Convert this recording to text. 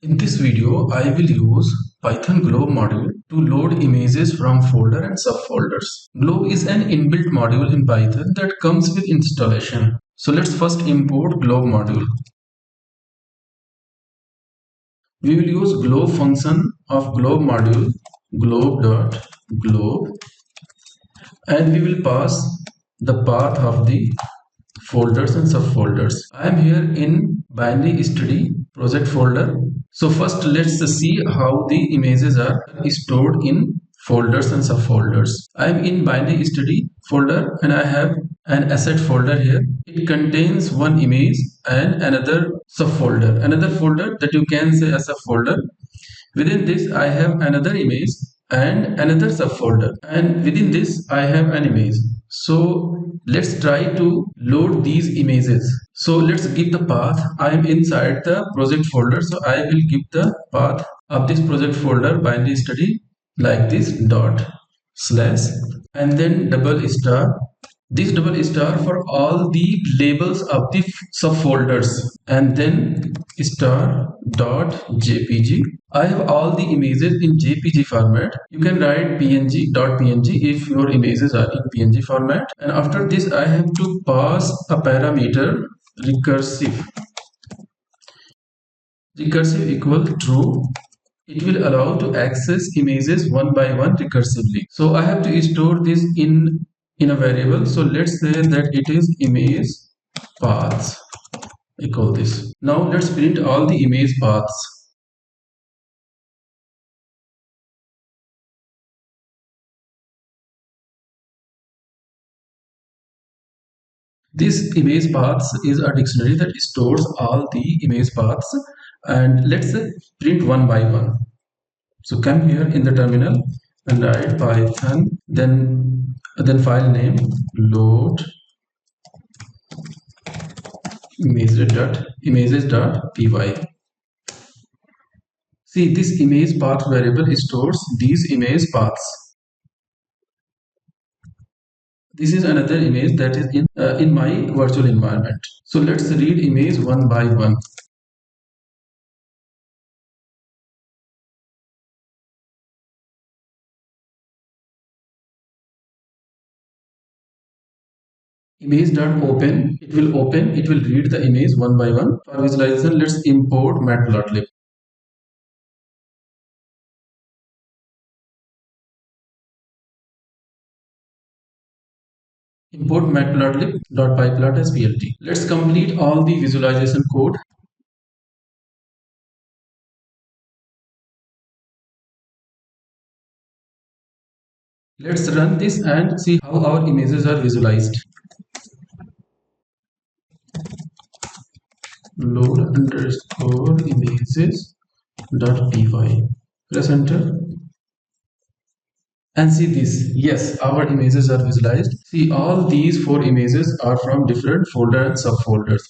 In this video, I will use Python glob module to load images from folder and subfolders. Glob is an inbuilt module in Python that comes with installation. So let's first import glob module. We will use glob function of glob module glob.glob and we will pass the path of the folders and subfolders. I am here in binary study project folder. So first let's see how the images are stored in folders and subfolders. I am in binary study folder and I have an asset folder here. It contains one image and another subfolder, another folder that you can say as a folder. Within this I have another image and another subfolder, and within this I have an image. So let's try to load these images. So let's give the path. I am inside the project folder, so I will give the path of this project folder binary study like this dot slash and then double star. This double star for all the labels of the subfolders and then star dot jpg. I have all the images in jpg format. You can write png.png if your images are in png format, and after this I have to pass a parameter recursive equal true. It will allow to access images one by one recursively. So I have to store this in a variable. So let's say that it is image paths equal this. Now let's print all the image paths. This image paths is a dictionary that stores all the image paths, and let's print one by one. So come here in the terminal and write Python, then file name load images.py. See, this image path variable stores these image paths. This is another image that is in my virtual environment. So let's read image one by one. Image.open, it will read the image one by one. For visualization, let's import matplotlib. Import matplotlib.pyplot as plt. Let's complete all the visualization code. Let's run this and see how our images are visualized. Load underscore images.py. Press enter. And see this. Yes, our images are visualized. See, all these 4 images are from different folder and subfolders.